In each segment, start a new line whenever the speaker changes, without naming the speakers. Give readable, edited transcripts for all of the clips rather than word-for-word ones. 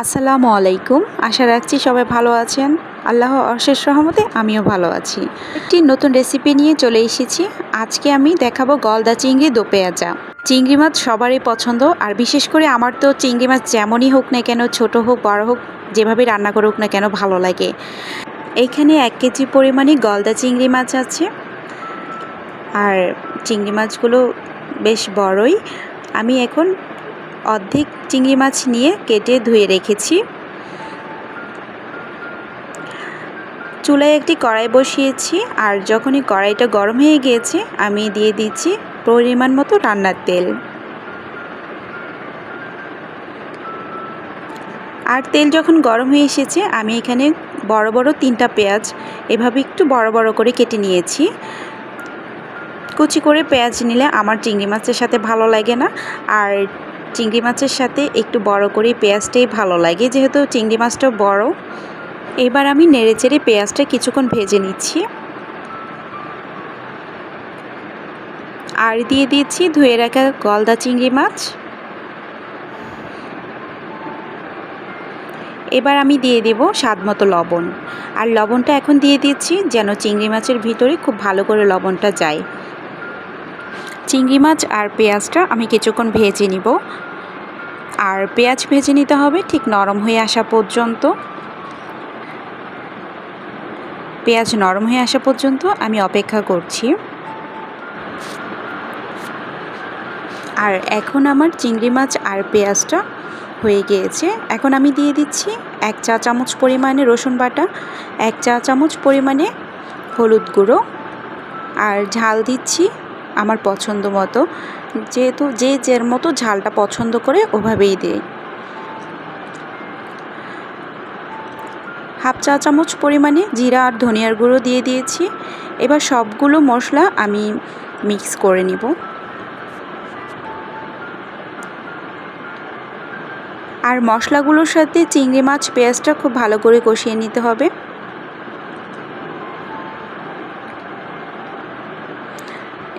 আসসালামু আলাইকুম। আশা রাখছি সবাই ভালো আছেন। আল্লাহর অশেষ রহমতে আমিও ভালো আছি। একটি নতুন রেসিপি নিয়ে চলে এসেছি। আজকে আমি দেখাবো গলদা চিংড়ি দো পেঁয়াজা। চিংড়ি মাছ সবারই পছন্দ, আর বিশেষ করে আমার তো চিংড়ি মাছ যেমনই হোক না কেন, ছোট হোক বড় হোক, যেভাবে রান্না করুক না কেন ভালো লাগে। এইখানে 1 কেজি পরিমাণে গলদা চিংড়ি মাছ আছে, আর চিংড়ি মাছগুলো বেশ বড়ই। আমি এখন অর্ধেক চিংড়ি মাছ নিয়ে কেটে ধুয়ে রেখেছি। চুলায় একটি কড়াই বসিয়েছি, আর যখনই কড়াইটা গরম হয়ে গিয়েছে আমি দিয়ে দিচ্ছি পরিমাণ মতো রান্নার তেল। আর তেল যখন গরম হয়ে এসেছে আমি এখানে বড় বড় 3টা পেঁয়াজ এভাবে একটু বড় বড় করে কেটে নিয়েছি। কুচি করে পেঁয়াজ নিলে আমার চিংড়ি মাছের সাথে ভালো লাগে না, আর চিংড়ি মাছের সাথে একটু বড় করে পেঁয়াজটাই ভালো লাগে, যেহেতু চিংড়ি মাছটা বড়। এবার আমি নেড়েচেড়ে পেঁয়াজটা কিছুক্ষণ ভেজে নিচ্ছি, আর দিয়ে দিচ্ছি ধুয়ে রাখা গলদা চিংড়ি মাছ। এবার আমি দিয়ে দেব স্বাদমতো লবণ, আর লবণটা এখন দিয়ে দিচ্ছি যেন চিংড়ি মাছের ভিতরে খুব ভালো করে লবণটা যায়। চিংড়ি মাছ আর পেঁয়াজটা আমি কিছুক্ষণ ভেজে নিব, আর পেঁয়াজ ভেজে নিতে হবে ঠিক নরম হয়ে আসা পর্যন্ত। পেঁয়াজ নরম হয়ে আসা পর্যন্ত আমি অপেক্ষা করছি। আর এখন আমার চিংড়ি মাছ আর পেঁয়াজটা হয়ে গিয়েছে। এখন আমি দিয়ে দিচ্ছি 1 চা চামচ পরিমাণে রসুন বাটা, 1 চা চামচ পরিমাণে হলুদ গুঁড়ো, আর ঝাল দিচ্ছি আমার পছন্দ মতো, যেহেতু যে যার মতো ঝালটা পছন্দ করে ওভাবেই দিই। 1/2 চা চামচ পরিমাণে জিরা আর ধনিয়ার গুঁড়ো দিয়ে দিয়েছি। এবার সবগুলো মশলা আমি মিক্স করে নিব। আর মশলাগুলোর সাথে চিংড়ি মাছ পেঁয়াজটা খুব ভালো করে কষিয়ে নিতে হবে।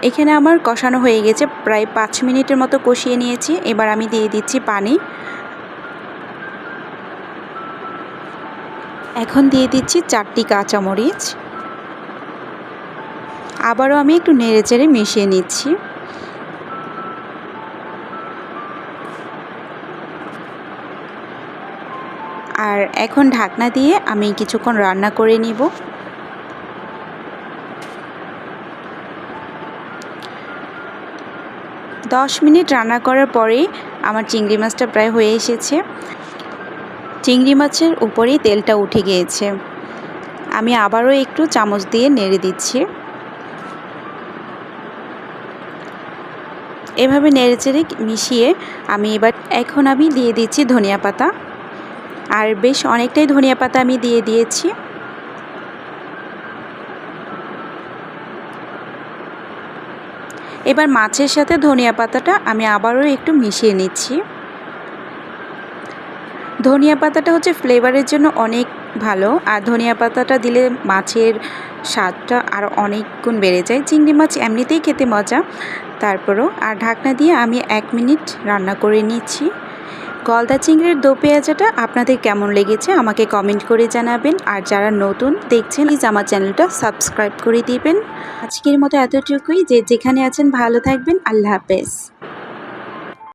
এখানে আমার কষানো হয়ে গেছে, প্রায় 5 মিনিটের মতো কষিয়ে নিয়েছি। এবার আমি দিয়ে দিচ্ছি পানি। এখন দিয়ে দিচ্ছি 4টি কাঁচামরিচ। আবারও আমি একটু নেড়েচেড়ে মিশিয়ে নিচ্ছি। আর এখন ঢাকনা দিয়ে আমি কিছুক্ষণ রান্না করে নিব। 10 মিনিট রান্না করার পরেই আমার চিংড়ি মাছটা প্রায় হয়ে এসেছে। চিংড়ি মাছের উপরেই তেলটা উঠে গিয়েছে। আমি আবারও একটু চামচ দিয়ে নেড়ে দিচ্ছি। এভাবে নেড়েচেড়ে মিশিয়ে এখন আমি দিয়ে দিচ্ছি ধনিয়া পাতা, আর বেশ অনেকটাই ধনিয়া পাতা আমি দিয়ে দিয়েছি। এবার মাছের সাথে ধনিয়া পাতাটা আমি আবারও একটু মিশিয়ে নিচ্ছি। ধনিয়া পাতাটা হচ্ছে ফ্লেভারের জন্য অনেক ভালো, আর ধনিয়া পাতাটা দিলে মাছের স্বাদটা আরও অনেক গুণ বেড়ে যায়। চিংড়ি মাছ এমনিতেই খেতে মজা, তারপরও। আর ঢাকনা দিয়ে আমি 1 মিনিট রান্না করে নিচ্ছি। গলদা চিংড়ির দো পেঁয়াজাটা আপনাদের কেমন লেগেছে আমাকে কমেন্ট করে জানাবেন, আর যারা নতুন দেখছেন প্লিজ আমার চ্যানেলটা সাবস্ক্রাইব করে দিবেন। আজকের মতো এতটুকুই। যে যেখানে আছেন ভালো থাকবেন। আল্লাহ হাফেজ।